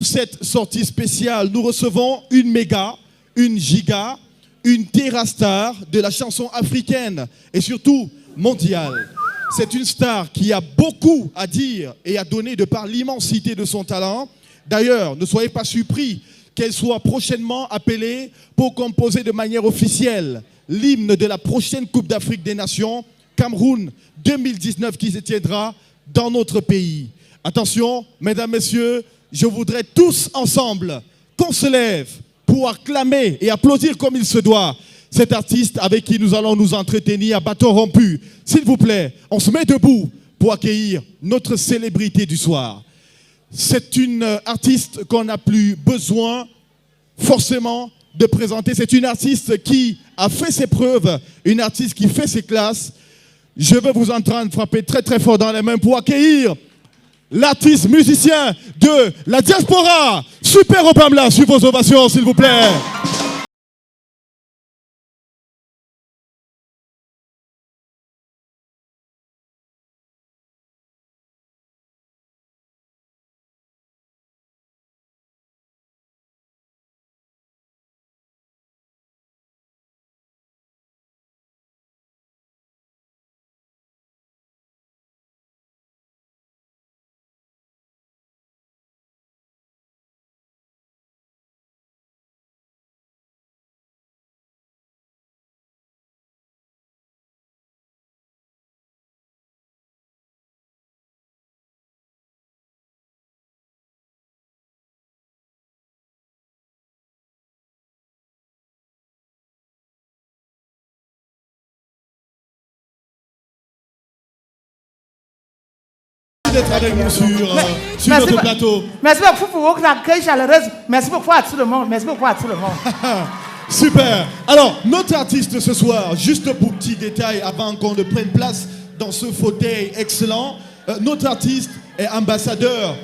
cette sortie spéciale, nous recevons une méga, une giga, une terrastar de la chanson africaine et surtout mondiale. C'est une star qui a beaucoup à dire et à donner de par l'immensité de son talent. D'ailleurs, ne soyez pas surpris qu'elle soit prochainement appelée pour composer de manière officielle l'hymne de la prochaine Coupe d'Afrique des Nations, Cameroun 2019, qui se tiendra dans notre pays. Attention, mesdames, messieurs, je voudrais tous ensemble qu'on se lève pour acclamer et applaudir comme il se doit cet artiste avec qui nous allons nous entretenir à bâton rompu. S'il vous plaît, on se met debout pour accueillir notre célébrité du soir. C'est une artiste qu'on n'a plus besoin forcément de présenter. C'est une artiste qui a fait ses preuves, une artiste qui fait ses classes. Je vais vous entendre frapper très très fort dans les mains pour accueillir l'artiste musicien de la diaspora, Super Obamla, sur vos ovations s'il vous plaît. D'être avec nous sur notre plateau. Merci beaucoup pour votre accueil chaleureux. Merci beaucoup à tout le monde. Merci beaucoup à tout le monde. Super. Alors, notre artiste ce soir, juste pour petit détail, avant qu'on ne prenne place dans ce fauteuil excellent, notre artiste est ambassadeur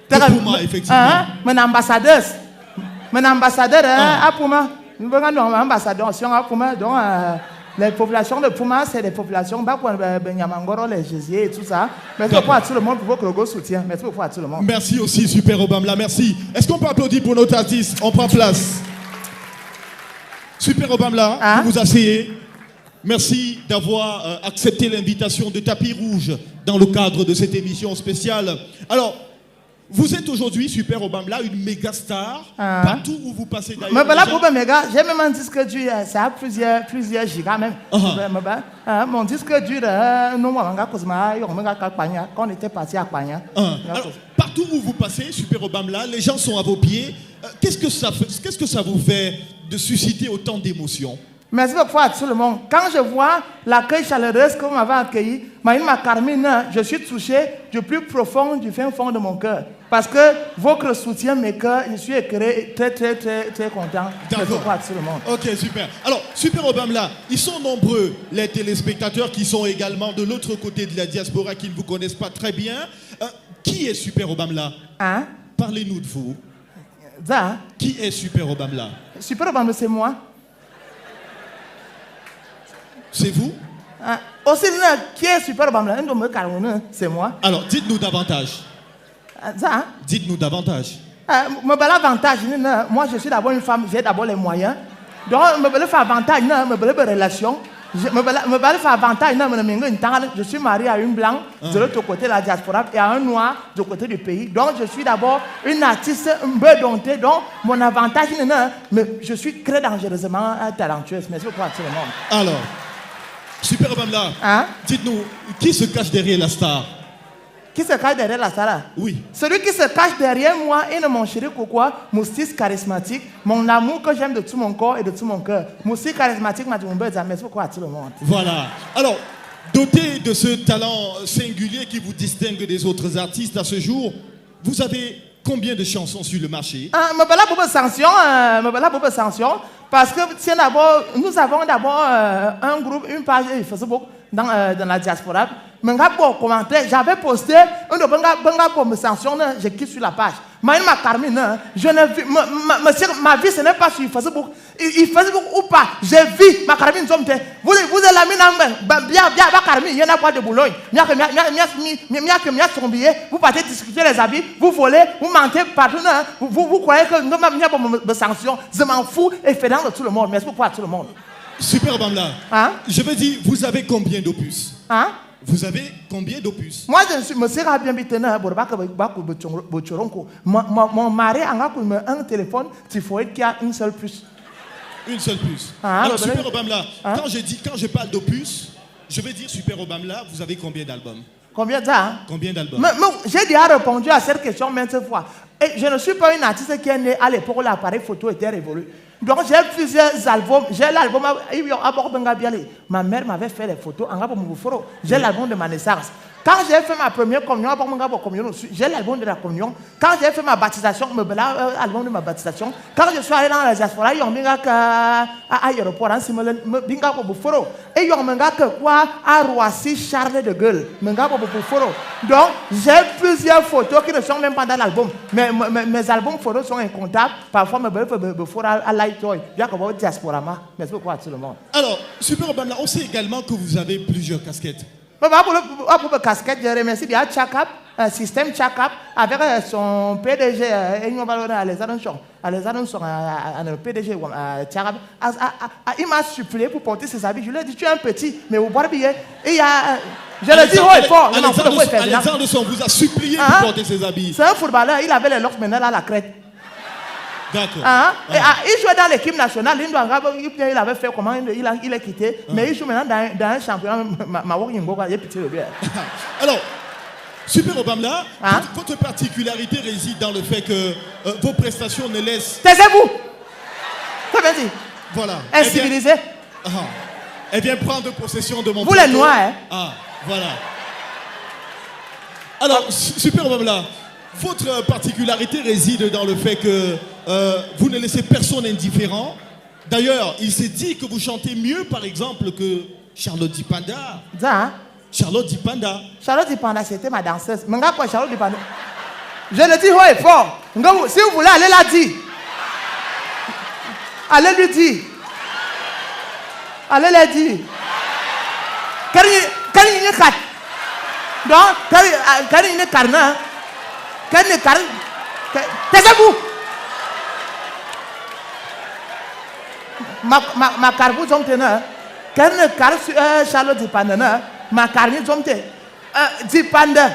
de Puma, effectivement. Mon ambassadeur. Mon ambassadeur, à Puma. Nous avons un ambassadeur à Puma. Donc, les populations de Puma, c'est des populations, Benyamangoro, les Jésiers et tout ça. Merci beaucoup à tout le monde pour votre gros soutien. Merci beaucoup à tout le monde. Merci aussi, Super Obamla, merci. Est-ce qu'on peut applaudir pour notre artiste? On prend place. Super Obamla, vous vous asseyez. Merci d'avoir accepté l'invitation de Tapis Rouge dans le cadre de cette émission spéciale. Alors, vous êtes aujourd'hui, Super Obamla, une méga star. Partout où vous passez d'ailleurs. Mais voilà pour méga, j'ai même un disque dur, ça a plusieurs gigas même. Mon disque dur, nous, quand on était parti à Pagna. Alors, partout où vous passez, Super Obamla, les gens sont à vos pieds. Qu'est-ce que ça vous fait de susciter autant d'émotions? Merci beaucoup à tout le monde. Quand je vois l'accueil chaleureux que vous m'avez accueilli, ma Carmine, je suis touché du plus profond, du fin fond de mon cœur. Parce que votre soutien, mes cœurs, je suis éclairé, très content. Merci beaucoup à tout le monde. Ok, super. Alors, Super Obamla, ils sont nombreux, les téléspectateurs qui sont également de l'autre côté de la diaspora, qui ne vous connaissent pas très bien. Qui est Super Obamla? Parlez-nous de vous. Qui est Super Obamla? Super Obamla, c'est moi. C'est vous? Aussi, qui est Super Obamla? C'est moi. Alors, dites-nous davantage. Dites-nous davantage. Avantage, moi je suis d'abord une femme, j'ai d'abord les moyens. Donc, je vais faire avantage, je vais faire relation. Je vais faire avantage, je suis marié à une blanche de l'autre côté de la diaspora et à un noir du côté du pays. Donc, je suis d'abord une artiste un peu domptée. Donc, mon avantage, mais je suis très dangereusement talentueuse. Merci beaucoup à tout le monde. Alors, Super Obamla, dites-nous, qui se cache derrière la star? Qui se cache derrière la star? Oui. Celui qui se cache derrière moi est mon chéri Kokwa, mon style charismatique, mon amour que j'aime de tout mon corps et de tout mon cœur. Mon style charismatique m'a dit mon bête, merci beaucoup à tout le monde. Voilà. Alors, doté de ce talent singulier qui vous distingue des autres artistes à ce jour, vous avez combien de chansons sur le marché? Me voilà pour sanction, parce que nous avons d'abord un groupe, une page Facebook dans la diaspora. J'avais posté, pour me sanctionner, je quitte sur la page. Ma Carmine, je ne vis, ma vie ce n'est pas sur Facebook. Facebook ou pas, je vis ma Carmine. Vous êtes la mine, bien, Carmine, il y en a pas de Boulogne. Vous partez discuter les habits, vous volez, vous mentez partout. Vous croyez que nous avons des sanctions. Je m'en fous et fais dans tout le monde. Merci beaucoup à tout le monde. Super Bamla. Hein? Je veux dire, vous avez combien d'opus? Hein? Vous avez combien d'opus? Moi, je me suis bien vite. Mon mari a un téléphone, il faut qu'il y a une seule puce. Une seule puce. Ah, alors, Super Obamla, quand je parle d'opus, je vais dire Super Obamla, vous avez combien d'albums? Combien d'albums? Combien d'albums? J'ai déjà répondu à cette question maintes fois. Et je ne suis pas une artiste qui est née à l'époque où l'appareil photo était révolu. Donc j'ai plusieurs albums. J'ai l'album ma mère m'avait fait les photos. J'ai l'album de ma naissance. Quand j'ai fait ma première communion, j'ai l'album de la communion. Quand j'ai fait ma baptisation, l'album de ma baptisation. Quand je suis allé dans la diaspora, il y a un aéroport, et il y a quoi à Roissy, Charles de Gaulle. Donc j'ai plusieurs photos qui ne sont même pas dans l'album. Mes albums photos sont incomptables. Parfois, me font à Lightoy. Il y a comme diaspora. Merci beaucoup à tout le monde. Alors, Super Obamla, on sait également que vous avez plusieurs casquettes. Pour le casquette, je remercie bien Tchakap, un système Tchakap, avec son PDG, un PDG Tchakap. Il m'a supplié pour porter ses habits. Je lui ai dit, tu es un petit, mais au Barbier. Je le dis haut et fort. Alexandre Son vous a supplié pour porter ses habits. C'est un footballeur, il avait les locks maintenant à la crête. D'accord. Il jouait dans l'équipe nationale. Il avait fait comment il est quitté. Mais il joue maintenant dans un championnat. Alors, Super Obamla, votre particularité réside dans le fait que vos prestations ne laissent. Taisez-vous. Ça veut dire. Voilà. Incivilisé. Elle vient prendre possession de mon Vous les noirs, hein? Voilà. Alors, Super Obamla, votre particularité réside dans le fait que vous ne laissez personne indifférent. D'ailleurs, il s'est dit que vous chantez mieux, par exemple, que Charlotte Dipanda. Charlotte Dipanda. Charlotte Dipanda, c'était ma danseuse. Charlotte Dipanda. Je le dis haut et fort. Si vous voulez, allez la dire. Allez lui dire. Allez la dire. Donc, quand il est carnat, taisez-vous. Ma carbu zomtena, quand le car Charlotte Dipanda, ma carni zomte, Dipanda.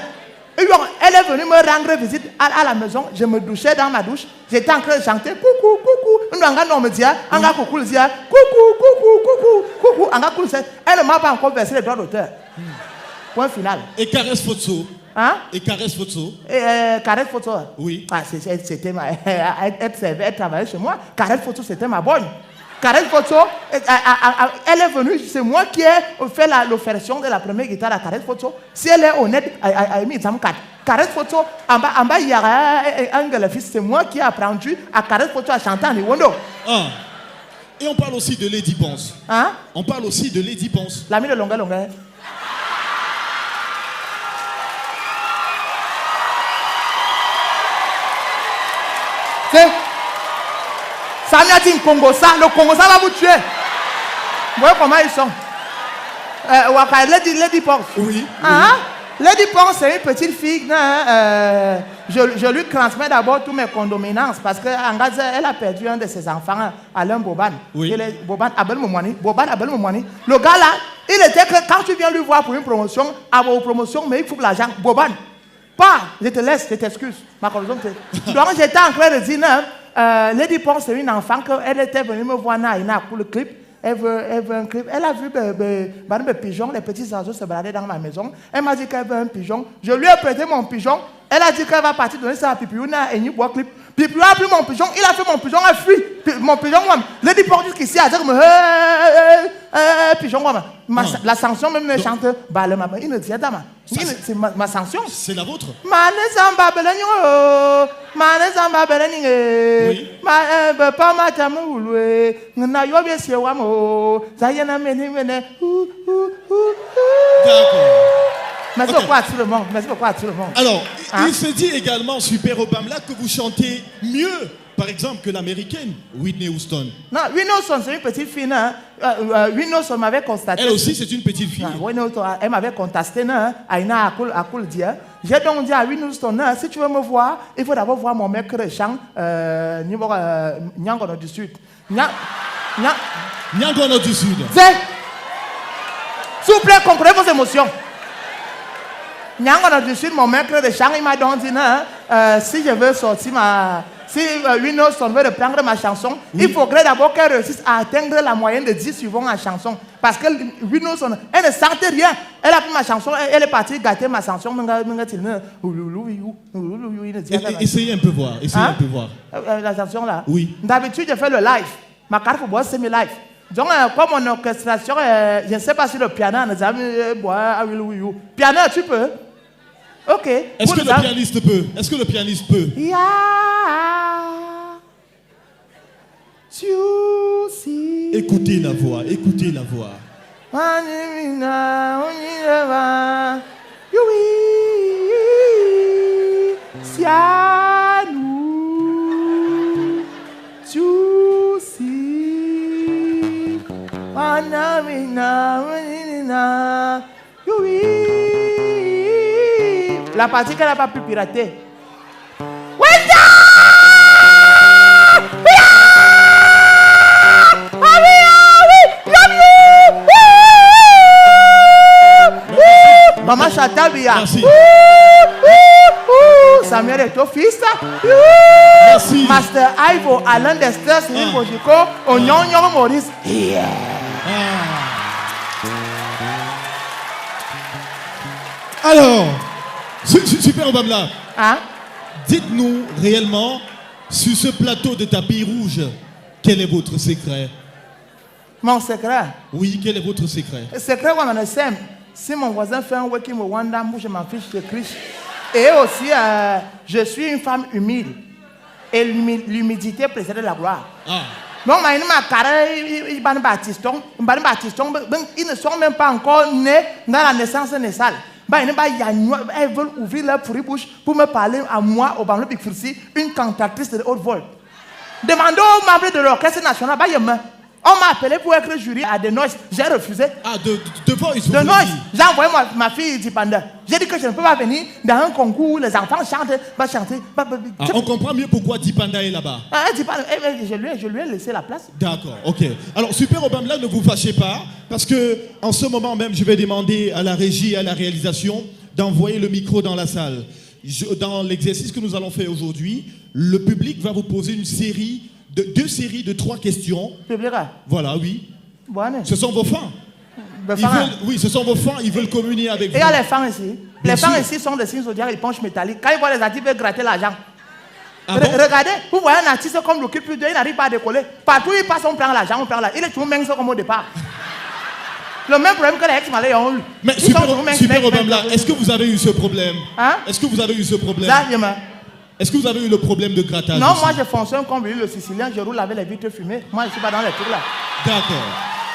Elle est venue me rendre visite à la maison. Je me douchais dans ma douche. J'étais en train de chanter coucou, coucou. Elle ne m'a pas encore versé les droits d'auteur. Point final. Et Caresse Fotso. Et Caresse Fotso. Caresse Fotso. Oui. C'était ma. Elle travaillait chez moi. Caresse Fotso, c'était ma bonne. Caresse Fotso, elle est venue, c'est moi qui ai fait l'offertion de la première guitare à Caresse Fotso. Si elle est honnête, elle a mis 4. Caresse Fotso, en bas, il y a un fils, c'est moi qui ai apprenti à Caresse Fotso à chanter en Iwondo. Et on parle aussi de Lady Ponce. On parle aussi de Lady Ponce. L'ami de longueur. Ça m'a dit Congo, ça. Le Congo, ça va vous tuer. Vous voyez comment ils sont. Lady Ponce. Oui. Lady Ponce, c'est une petite fille. Je lui transmets d'abord toutes mes condominances parce qu'elle a perdu un de ses enfants, Alain Boban. Oui. Boban Abel Moumouani. Le gars là, il était que quand tu viens lui voir pour une promotion, avoir une promotion, mais il faut de l'argent. Boban, pas, je te laisse, je t'excuse. Donc j'étais en train de dire, Lady Ponce, c'est une enfant qu'elle était venue me voir pour le clip. Elle veut un clip. Elle a vu des pigeons, les petits oiseaux se balader dans ma maison. Elle m'a dit qu'elle veut un pigeon. Je lui ai prêté mon pigeon. Elle a dit qu'elle va partir donner ça à Pipiuna et il boit clip. Pipiuna a pris mon pigeon. Il a fait mon pigeon a fui. Mon pigeon, Lady Ponce jusqu'ici a dit pigeon, la sanction même ne chante. Il ne dit pas. C'est ma sanction. C'est la vôtre. Oui. Merci beaucoup à tout le monde. Merci beaucoup à tout le monde. Alors, Hein? il se dit également, Super Obamla, que vous chantez mieux, par exemple, que l'américaine Whitney Houston. Non, Whitney Houston, c'est une petite fille. Hein? Whitney Houston m'avait constaté. Elle aussi, c'est une petite fille. Whitney Houston, elle m'avait contesté. Aïna Akul dit. J'ai donc dit à Whitney Houston, si tu veux me voir, il faut d'abord voir mon mec de chant, Nyangono du Sud. Nyangono du Sud. S'il vous plaît, comprenez vos émotions. Nyangono du Sud, mon mec de chant, il m'a donc dit, si je veux sortir si Whitney Houston veut reprendre ma chanson, il faudrait d'abord qu'elle réussisse à atteindre la moyenne de 10 suivants en chanson. Parce que Whitney Houston, elle ne sentait rien. Elle a pris ma chanson, elle est partie gâter ma chanson. Essayez un peu voir. Essayez un peu voir. La chanson là. Oui. D'habitude, je fais le live. Ma carte pour boire, c'est mes live. Donc, comme mon orchestration, je ne sais pas si le piano, piano, tu peux? Ok. Est-ce que le pianiste peut? Est-ce que le pianiste peut? Yeah. Écoutez la voix, écoutez la voix. La partie qu'elle n'a pas pu pirater. Maman Chatabia. Merci. Samuel est au fils. Merci. Master Ivo, Alain Dester, Céline Bojiko, Onyonyo Maurice. Yeah. Alors, Super Obamla, Hein? dites-nous réellement, sur ce plateau de tapis rouge, quel est votre secret? Mon secret. Oui, quel est votre secret? Le secret, on en est simple. Si mon voisin fait un working au Rwanda, moi je m'en fiche, je crie. Et aussi, je suis une femme humide. Et l'humidité précède la gloire. Ah. Donc, ils ne sont même pas encore nés dans la naissance naissale. Elles veulent ouvrir leur pourri bouche pour me parler à moi, Obamla Big Fursi, une cantatrice de haute vol. Demandez aux membres de l'orchestre national, on m'a appelé pour être jury à The Noise. J'ai refusé. Ah, de Voice. The Noise. J'ai envoyé ma fille Dipanda. J'ai dit que je ne peux pas venir dans un concours où les enfants chantent, chanter. Ah, on comprend mieux pourquoi Dipanda est là-bas. Je lui ai laissé la place. D'accord, ok. Alors, Super Obamla, ne vous fâchez pas, parce que en ce moment même, je vais demander à la régie et à la réalisation d'envoyer le micro dans la salle. Dans l'exercice que nous allons faire aujourd'hui, le public va vous poser deux séries de 3 questions. Public. Voilà, oui. Bon, Ce sont vos fans. Oui, ce sont vos fans, ils veulent communier avec vous. Et il y a les fans ici. Bien Les fans sûr. ici sont des signes zodiaques, ils penchent métalliques. Quand ils voient les artistes, ils veulent gratter l'argent. Ah bon? Regardez, vous voyez un artiste comme le Plus 2, il n'arrive pas à décoller. Partout où il passe, on prend l'argent, Il est toujours même comme au départ. Le même problème que les ex-malais ont eu. Mais Super Obamla, est-ce que vous avez eu ce problème? Hein? Est-ce que vous avez eu ce problème? Ça, Est-ce que vous avez eu le problème de grattage? non, aussi? moi je fonctionne comme lui, le Sicilien, je roule avec les vitres fumées. Moi je ne suis pas dans les trucs là. D'accord.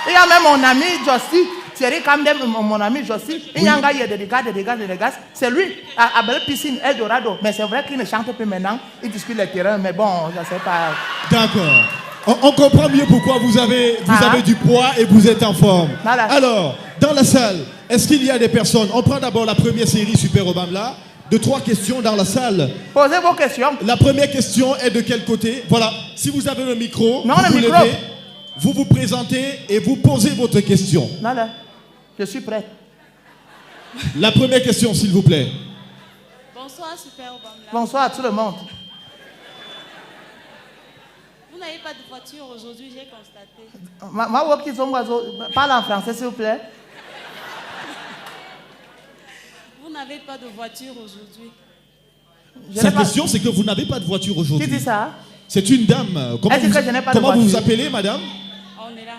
Il y a même mon ami Jossi, Thierry Camden, mon ami Jossi. Il y a un gars, il y a des dégâts. C'est lui, à belle piscine, Eldorado. Mais c'est vrai qu'il ne chante plus maintenant. Il discute les terrains, mais bon, je ne sais pas. D'accord. On comprend mieux pourquoi vous avez du poids et vous êtes en forme. Voilà. Alors, dans la salle, est-ce qu'il y a des personnes? On prend d'abord la première série Super Obamla, de 3 questions dans la salle. Posez vos questions. La première question est de quel côté? Voilà, si vous avez le micro, Non, vous le vous micro. levez, vous vous présentez et vous posez votre question. Là, je suis prêt. La première question, s'il vous plaît. Bonsoir, Super Obamla. Bonsoir à tout le monde. Vous n'avez pas de voiture aujourd'hui, j'ai constaté. Parle en français, s'il vous plaît. Vous n'avez pas de voiture aujourd'hui. Sa question, c'est que vous n'avez pas de voiture aujourd'hui. Qui dit ça? C'est une dame. Comment Elle dit que je n'ai pas de vous vous voiture. appelez, madame? On est là.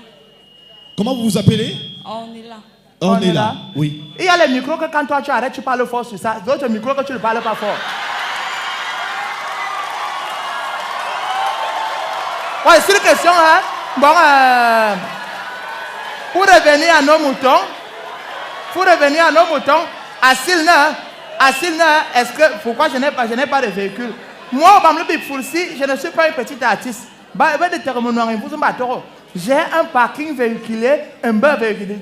Comment vous vous appelez? On est là. On est là. Oui. Il y a les micros que quand toi tu arrêtes, tu parles fort sur ça. D'autres micros que tu ne parles pas fort. Ouais, c'est une question, hein. Bon, pour revenir à nos moutons, est-ce que, pourquoi je n'ai pas de véhicule? Moi, je ne suis pas une petite artiste. J'ai un parking véhiculé,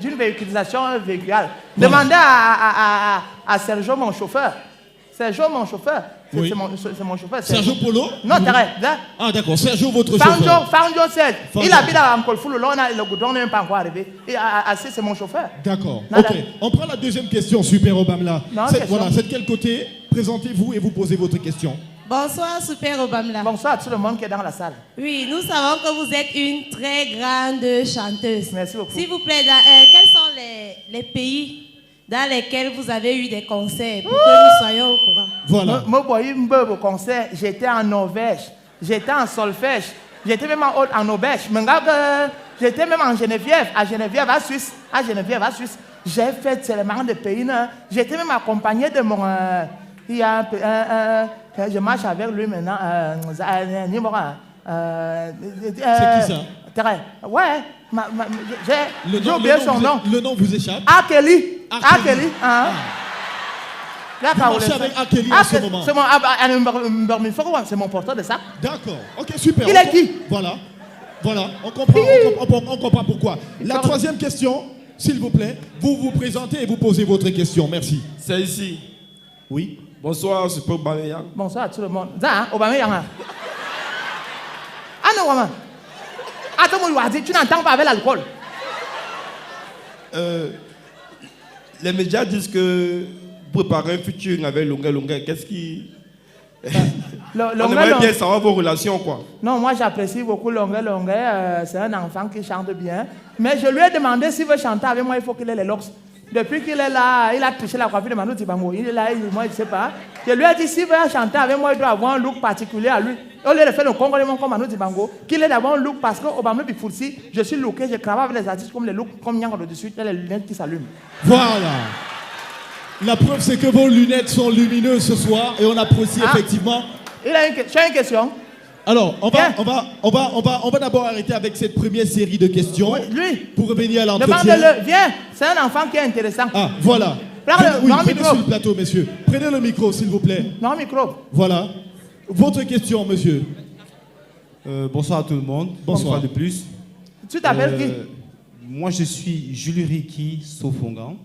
d'une véhiculisation véhicule. Demandez à Sergio, mon chauffeur. Sergio, mon chauffeur. Oui. C'est mon chauffeur. Sergio Polo? Non, t'arrêtes. Ah, d'accord. Sergio, votre chauffeur. Fanjo, c'est. Fanjo. Il habite à Mkolfou, le goudron n'est pas encore arrivé. Et c'est mon chauffeur. D'accord. Nada. Ok. On prend la deuxième question, Super Obamla. Non, C'est question. voilà, c'est de quel côté? Présentez-vous et vous posez votre question. Bonsoir, Super Obamla. Bonsoir à tout le monde qui est dans la salle. Oui, nous savons que vous êtes une très grande chanteuse. Merci beaucoup. S'il vous plaît, quels sont les pays dans lesquels vous avez eu des concerts pour que nous soyons au courant? Voilà. Moi, au concert, j'étais en Norvège, j'étais en solfège, j'étais même en Auberge. J'étais même en Geneviève, à Geneviève, à Suisse. J'ai fait tellement de pays. J'étais même accompagné de mon... il y a je marche avec lui maintenant. C'est qui ça? Ouais, j'ai oublié son nom. Le nom vous échappe? Akeli. Akeli. Vous marchez avec Akeli en ce moment? C'est mon porteur de sac. D'accord. Ok, super. Il est qui? Voilà. On comprend pourquoi. La troisième question, s'il vous plaît, vous vous présentez et vous posez votre question. Merci. C'est ici. Oui. Bonsoir, Super Obameyang. Bonsoir à tout le monde. Obameyang. Ah non, maman. Attends, tu n'entends pas avec l'alcool. Les médias disent que préparer un futur avec Longa, qu'est-ce qui... On aimerait bien savoir vos relations, quoi. Non, moi j'apprécie beaucoup Longa. C'est un enfant qui chante bien. Mais je lui ai demandé s'il veut chanter avec moi, il faut qu'il ait les locks. Depuis qu'il est là, il a triché la coiffure de Manu Dibango. Il est là, moi je ne sais pas. Je lui ai dit s'il veut chanter avec moi, il doit avoir un look particulier à lui. Au lieu de faire le Congo comme Manu Dibango, qu'il ait d'abord un look parce qu'au Obama Bifoursi, je suis looké, je travaille avec les artistes comme les looks, comme Nyang au-dessus, et les lunettes qui s'allument. Voilà. La preuve, c'est que vos lunettes sont lumineuses ce soir et on apprécie effectivement. Tu as une question? Alors, on va d'abord arrêter avec cette première série de questions. Oui, lui. Pour revenir à l'entretien. Demande-le, viens. C'est un enfant qui est intéressant. Ah, voilà. Prenez sur le plateau, messieurs. Prenez le micro, s'il vous plaît. Non, micro. Voilà. Votre question, monsieur. Bonsoir à tout le monde. Bonsoir. Une fois de plus. Tu t'appelles qui? Moi, je suis Jules Riki Sofongan.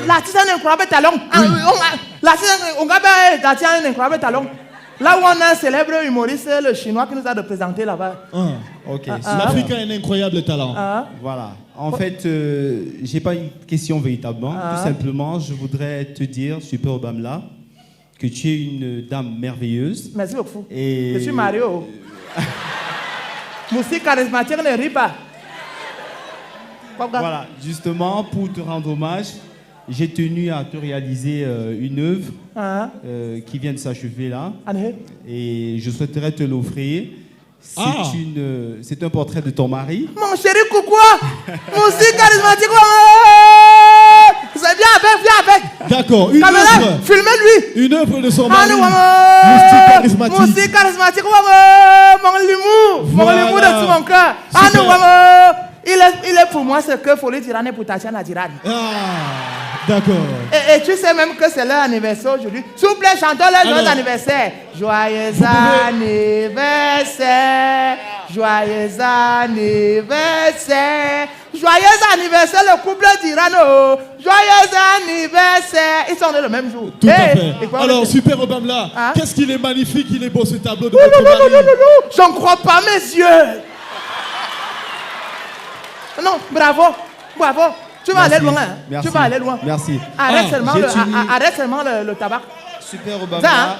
L'artiste a un incroyable talent. L'artiste a un incroyable talent. Là où on a un célèbre humoriste, le chinois qui nous a représenté là-bas. Ok. L'Africain a un incroyable talent. Voilà. En fait, j'ai pas une question véritablement. Tout simplement, je voudrais te dire, Super Obamla, que tu es une dame merveilleuse. Merci beaucoup. Et... Je suis Mario. Musique charismatique ne rit pas. Voilà, justement, pour te rendre hommage, j'ai tenu à te réaliser une œuvre qui vient de s'achever là. Et je souhaiterais te l'offrir. C'est un portrait de ton mari. Mon chéri, coucou! Musique charismatique! Viens avec! D'accord, une œuvre. Filmez-lui! Une œuvre de son mari. Musique charismatique! Mon limoux! Mon limoux de tout mon cœur! Il est pour moi ce que Folie Tirane pour Tatiana Tirane. D'accord. Et tu sais même que c'est leur anniversaire aujourd'hui. S'il vous plaît, chantons leur anniversaire. Joyeux anniversaire. Joyeux anniversaire. Joyeux anniversaire, le couple d'Irano. Joyeux anniversaire. Ils sont nés le même jour. Tout à fait. Alors, Super Obamla, qu'est-ce qu'il est magnifique, il est beau ce tableau de votre mari. Je ne crois pas mes yeux. Non, bravo. Tu vas aller loin. Merci. Tu vas aller loin. Merci. Arrête seulement le tabac. Super Obamla.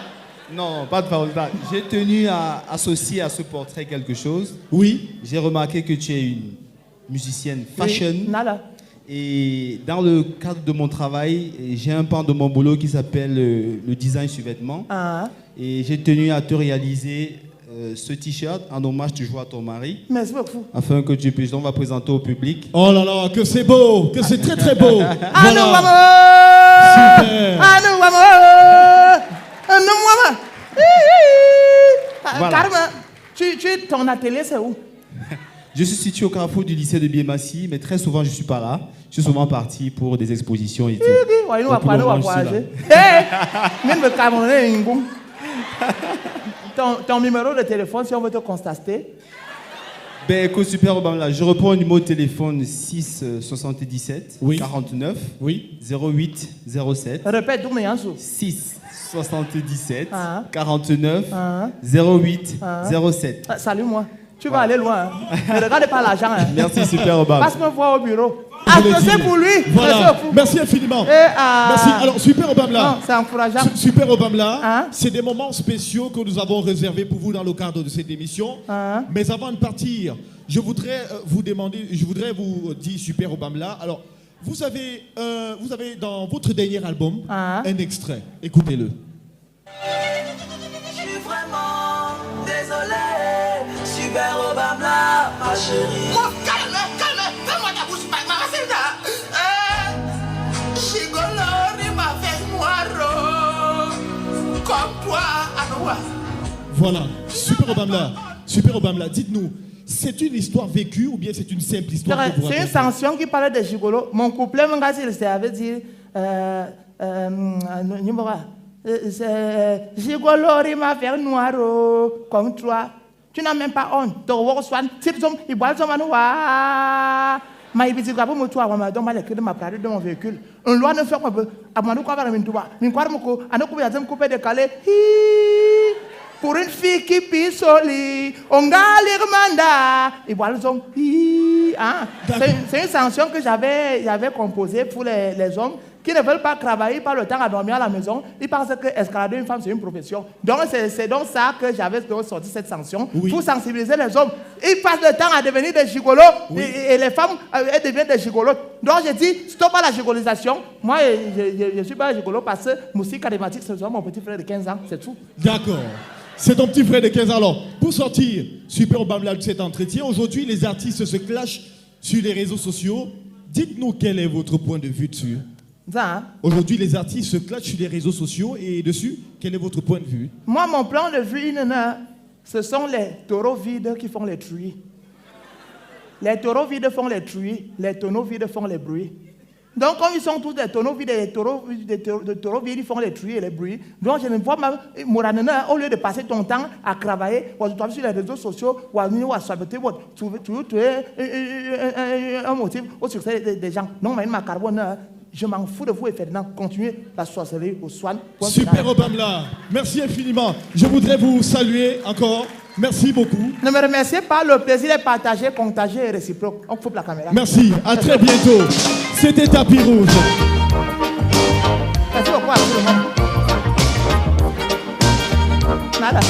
Non, pas de parole. J'ai tenu à associer à ce portrait quelque chose. Oui. J'ai remarqué que tu es une musicienne fashion. Oui. Nada. Et dans le cadre de mon travail, j'ai un pan de mon boulot qui s'appelle le design sur vêtements. Et j'ai tenu à te réaliser ce t-shirt en hommage toujours à ton mari. Merci beaucoup. Afin que tu puisses, on va présenter au public. Oh là là, que c'est beau, que c'est très très beau. Super. Voilà. Ton atelier c'est où? Je suis situé au carrefour du lycée de Biémassi, mais très souvent je ne suis pas là. Je suis souvent parti pour des expositions et tout. Ton numéro de téléphone, si on veut te constater. Ben écoute, Super Obama, je reprends le numéro de téléphone 6 77 49 08 07. Répète, d'où mais 6 77 49 08 07. Salut moi. Tu vas aller loin. Ne regarde pas l'argent. Merci Super Obama. Passe me voir au bureau. C'est pour lui. Voilà. Merci infiniment. Merci. Alors, Super Obama, c'est encourageant. Super Obama, c'est des moments spéciaux que nous avons réservés pour vous dans le cadre de cette émission. Mais avant de partir, je voudrais vous dire, Super Obama, alors, vous avez dans votre dernier album un extrait. Écoutez-le. Je suis vraiment désolé, Super Obama, ma chérie. Oh, calme, fais-moi ta bouche, ma c'est là. Gigolo, il m'a fait noir, comme toi, Anoua. Voilà, Super Obama, dites-nous, c'est une histoire vécue ou bien c'est une simple histoire que vous racontez? C'est une chanson qui parle de gigolo. Mon couplet, mon gars, ça veut dire gigolo, il m'a fait noir comme toi. Tu n'as même pas honte. Tu vois, il boit son manoir. Mais il dit que pour toi, on m'a donné les clés de ma parade de mon véhicule. Un loi ne fait pas. À mon quoi va me quoi me couper de calais. Pour une fille qui pisse au lit, on galère manda. Et voilà, c'est une chanson que j'avais composée pour les hommes qui ne veulent pas travailler, pas le temps à dormir à la maison. Ils pensent que escalader une femme, c'est une profession. Donc, c'est donc ça que j'avais sorti cette chanson pour sensibiliser les hommes. Ils passent le temps à devenir des gigolos et les femmes, elles deviennent des gigolos. Donc, j'ai dit, stop à la gigolisation. Moi, je ne suis pas un gigolo parce que musique charismatique, c'est mon petit frère de 15 ans, c'est tout. D'accord. C'est ton petit frère de 15 ans. Alors, pour sortir Super Obama de cet entretien, aujourd'hui, les artistes se clashent sur les réseaux sociaux. Dites-nous quel est votre point de vue dessus. Aujourd'hui, les artistes se clashent sur les réseaux sociaux et dessus, quel est votre point de vue? Moi, mon point de vue, ce sont les taureaux vides qui font les truies. Les taureaux vides font les truies, les tonneaux vides font les bruits. Donc, comme ils sont tous des tonneaux vides et des taureaux vides, ils font les truies et les bruits. Donc, je ne vois pas, Moranana, au lieu de passer ton temps à travailler, ou à sur les réseaux sociaux, ou à venir, ou à saboter, tu es un motif au succès des gens. Non, mais ma carbone, je m'en fous de vous et Ferdinand. Continuez la sorcellerie au soin. Super Obama, merci infiniment. Je voudrais vous saluer encore. Merci beaucoup. Ne me remerciez pas, le plaisir est partagé, contagieux et réciproque. On coupe la caméra. Merci, à très bientôt. C'était Tapis Rouge. Merci beaucoup à tout le monde. Nada.